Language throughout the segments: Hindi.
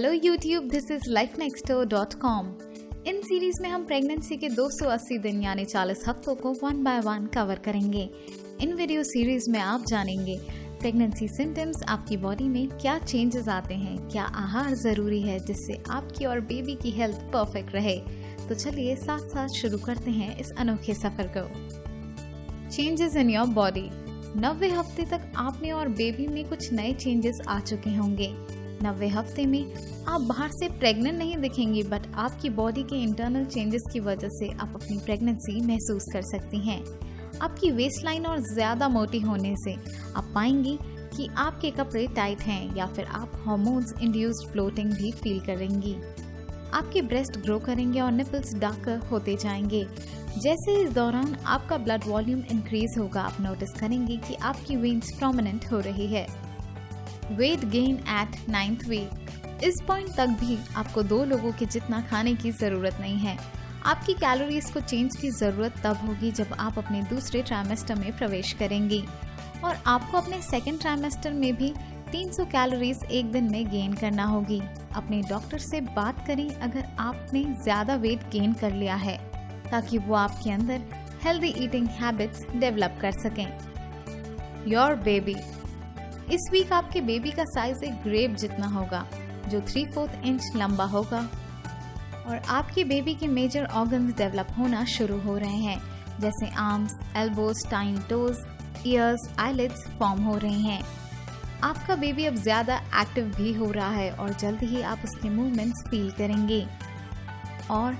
Hello YouTube, this is lifenextdoor.com। In series में हम प्रेगनेंसी के 280 दिन यानी 40 हफ्तों को 1 बाय 1 कवर करेंगे। इन वीडियो सीरीज में आप जानेंगे प्रेगनेंसी सिम्टम्स, आपकी बॉडी में क्या चेंजेस आते हैं, क्या आहार जरूरी है जिससे आपकी और बेबी की हेल्थ परफेक्ट रहे। तो चलिए साथ साथ शुरू करते हैं इस अनोखे सफर को। Changes in your body. 90 हफ्ते तक आप में और बेबी में कुछ नए चेंजेस आ चुके होंगे। 90 हफ्ते में आप बाहर से प्रेग्नेंट नहीं दिखेंगी, बट आपकी बॉडी के इंटरनल चेंजेस की वजह से आप अपनी प्रेगनेंसी महसूस कर सकती हैं। आपकी वेस्ट लाइन और ज़्यादा मोटी होने से आप पाएंगी कि आपके कपड़े टाइट हैं, या फिर आप हार्मोन्स इंड्यूस्ड फ्लोटिंग भी फील करेंगी। आपके ब्रेस्ट ग्रो करेंगे और निपल्स डार्कर होते जाएंगे। जैसे इस दौरान आपका ब्लड वॉल्यूम इंक्रीज होगा, आप नोटिस करेंगी कि आपकी वेन्स प्रोमिनेंट हो रही है। Weight gain at 9th week. इस पॉइंट तक भी आपको 2 लोगों के जितना खाने की जरूरत नहीं है। आपकी कैलोरीज को चेंज की जरूरत तब होगी जब आप अपने दूसरे ट्राइमेस्टर में प्रवेश करेंगी, और आपको अपने सेकेंड ट्राइमेस्टर में भी 300 कैलोरीज एक दिन में गेन करना होगी। अपने डॉक्टर से बात करें अगर आपने ज्यादा वेट गेन कर लिया है, ताकि वो आपके अंदर हेल्दी ईटिंग हैबिट्स डेवलप कर सकें। Your baby. इस वीक आपके बेबी का साइज एक ग्रेप जितना होगा, जो 3/4 इंच लंबा होगा, और आपके बेबी के मेजर ऑर्गन्स डेवलप होना शुरू हो रहे हैं, जैसे arms, elbows, tiny toes, years, eyelids form हो रहे हैं। आपका बेबी अब ज्यादा एक्टिव भी हो रहा है और जल्द ही आप उसके मूवमेंट्स फील करेंगे, और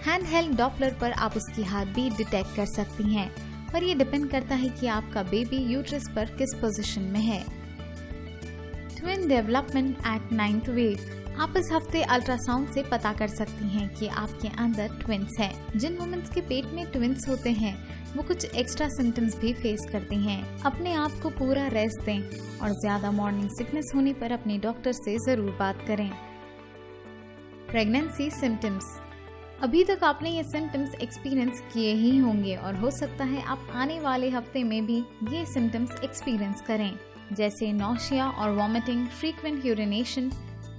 हैंड हेल्ड डॉपलर पर आप उसकी हार्ट बीट डिटेक्ट कर सकती हैं। पर ये डिपेंड करता है कि आपका बेबी यूट्रस पर किस पोजीशन में है। Twin development at 9th week. आप इस हफ्ते अल्ट्रासाउंड से पता कर सकती हैं कि आपके अंदर ट्विंस हैं। जिन वुमेन्स के पेट में ट्विंस होते हैं वो कुछ एक्स्ट्रा सिम्टम्स भी फेस करती हैं। अपने आप को पूरा रेस्ट दें, और ज्यादा मॉर्निंग सिकनेस होने पर अपने डॉक्टर से जरूर बात करें। Pregnancy symptoms. अभी तक आपने ये सिम्टम्स एक्सपीरियंस किए ही होंगे, और हो सकता है आप आने वाले हफ्ते में भी ये सिम्टम्स एक्सपीरियंस करें, जैसे नौशिया और वॉमिटिंग, फ्रीक्वेंट यूरिनेशन,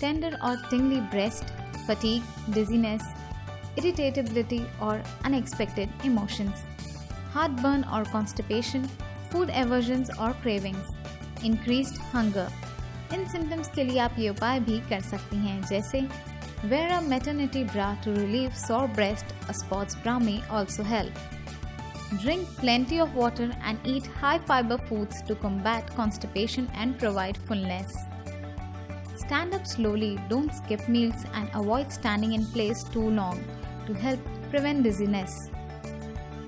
टेंडर और टिंगली ब्रेस्ट, फटीग, डिजीनेस, इरिटेटेबिलिटी और अनएक्सपेक्टेड इमोशंस, हार्ट बर्न और कॉन्स्टिपेशन, फूड एवर्जन्स और क्रेविंग्स, इंक्रीज्ड हंगर। इन सिम्टम्स के लिए आप ये उपाय भी कर सकती हैं, जैसे wear a maternity bra to relieve sore breast. A sports bra may also help. Drink plenty of water and eat high fiber foods to combat constipation and provide fullness. Stand up slowly, don't skip meals, and avoid standing in place too long to help prevent dizziness.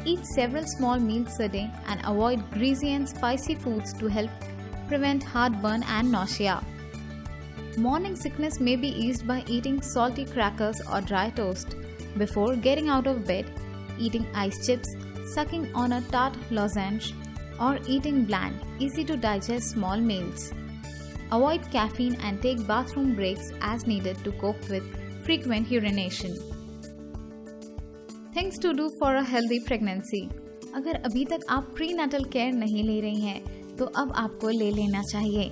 Eat several small meals a day and avoid greasy and spicy foods to help prevent heartburn and nausea. Morning sickness may be eased by eating salty crackers or dry toast before getting out of bed, eating ice chips, sucking on a tart lozenge, or eating bland, easy to digest small meals. Avoid caffeine and take bathroom breaks as needed to cope with frequent urination. Things to do for a healthy pregnancy. अगर अभी तक आप प्रीनेटल केयर नहीं ले रही हैं, तो अब आपको ले लेना चाहिए।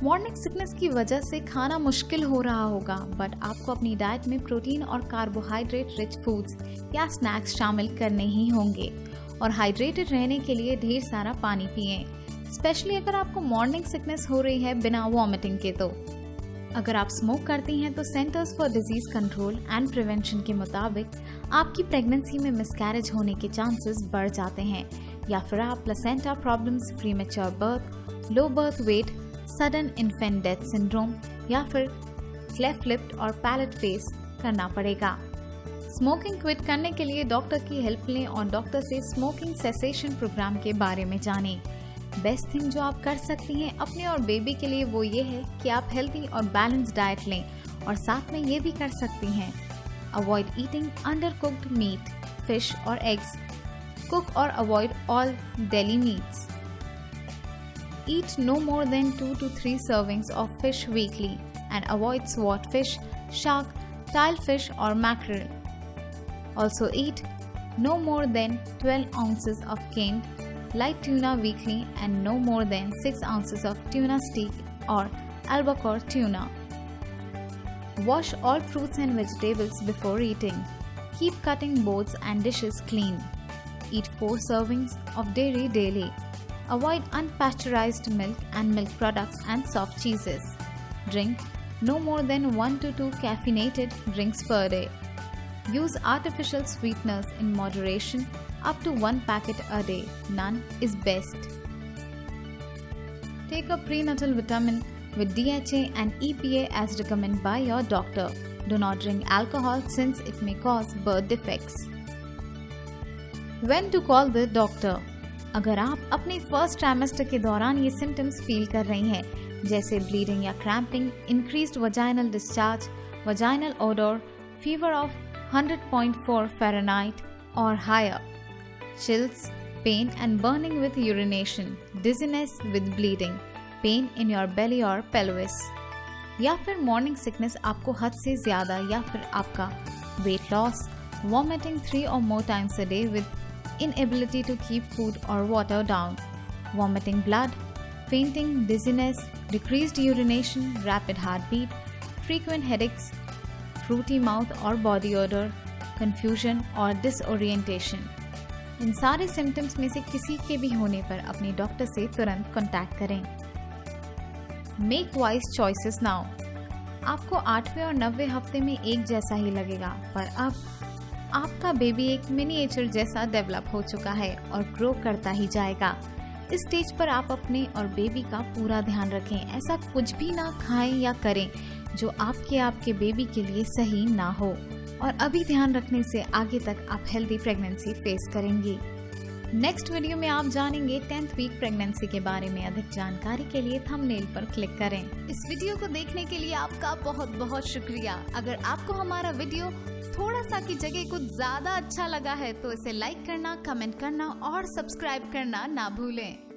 मॉर्निंग सिकनेस की वजह से खाना मुश्किल हो रहा होगा, बट आपको अपनी डाइट में प्रोटीन और कार्बोहाइड्रेट रिच फूड्स या स्नैक्स शामिल करने ही होंगे, और हाइड्रेटेड रहने के लिए ढेर सारा पानी पिएं, स्पेशली अगर आपको मॉर्निंग सिकनेस हो रही है बिना वॉमिटिंग के। तो अगर आप स्मोक करती हैं तो centres for disease control and prevention के मुताबिक आपकी प्रेगनेंसी में मिसकैरेज होने के चांसेस बढ़ जाते हैं, या फिर आप placenta problems, premature birth, low birth weight, sudden infant death syndrome, या फिर क्लेफ्ट लिप और पैलेट फेस करना पड़ेगा। स्मोकिंग क्विट करने के लिए डॉक्टर की हेल्प लें, और डॉक्टर से स्मोकिंग सेसेशन प्रोग्राम के बारे में जानें। बेस्ट थिंग जो आप कर सकती हैं अपने और बेबी के लिए वो ये है कि आप हेल्दी और बैलेंस डाइट लें, और साथ में ये भी कर सकती हैं avoid eating under cooked meet, fish और एग्स, कुक और avoid all daily meets. Eat no more than 2 to 3 servings of fish weekly and avoid swordfish, shark, tilefish or mackerel. Also eat no more than 12 ounces of canned light tuna weekly and no more than 6 ounces of tuna steak or albacore tuna. Wash all fruits and vegetables before eating. Keep cutting boards and dishes clean. Eat 4 servings of dairy daily. Avoid unpasteurized milk and milk products and soft cheeses. Drink no more than 1 to 2 caffeinated drinks per day. Use artificial sweeteners in moderation, up to 1 packet a day. None is best. Take a prenatal vitamin with DHA and EPA as recommended by your doctor. Do not drink alcohol since it may cause birth defects. When to call the doctor? अगर आप अपने फर्स्ट ट्राइमेस्टर के दौरान ये सिम्टम्स फील कर रही हैं, जैसे ब्लीडिंग या cramping, increased vaginal discharge, vaginal odour, fever of 100.4 Fahrenheit or higher, chills, pain and burning with urination, dizziness with bleeding, pain in your belly और पेल्विस, या फिर मॉर्निंग सिकनेस आपको हद से ज़्यादा, या फिर आपका weight loss, vomiting 3 or more times a day with inability to keep food or water down, vomiting blood, fainting, dizziness, decreased urination, rapid heartbeat, frequent headaches, fruity mouth or body odor, confusion or disorientation. इन सारे सिम्टम्स में से किसी के भी होने पर अपने डॉक्टर से तुरंत कॉन्टैक्ट करें। Make wise choices now. आपको 8वें और 9वें हफ्ते में एक जैसा ही लगेगा, पर अब आपका बेबी एक मिनिएचर जैसा डेवलप हो चुका है और ग्रो करता ही जाएगा। इस स्टेज पर आप अपने और बेबी का पूरा ध्यान रखें। ऐसा कुछ भी ना खाएं या करें जो आपके बेबी के लिए सही ना हो, और अभी ध्यान रखने से आगे तक आप हेल्दी प्रेगनेंसी फेस करेंगी। नेक्स्ट वीडियो में आप जानेंगे 10th वीक प्रेगनेंसी के बारे में। अधिक जानकारी के लिए थंबनेल पर क्लिक करें। इस वीडियो को देखने के लिए आपका बहुत बहुत शुक्रिया। अगर आपको हमारा वीडियो थोड़ा सा की जगह कुछ ज्यादा अच्छा लगा है तो इसे लाइक करना, कमेंट करना और सब्सक्राइब करना ना भूलें।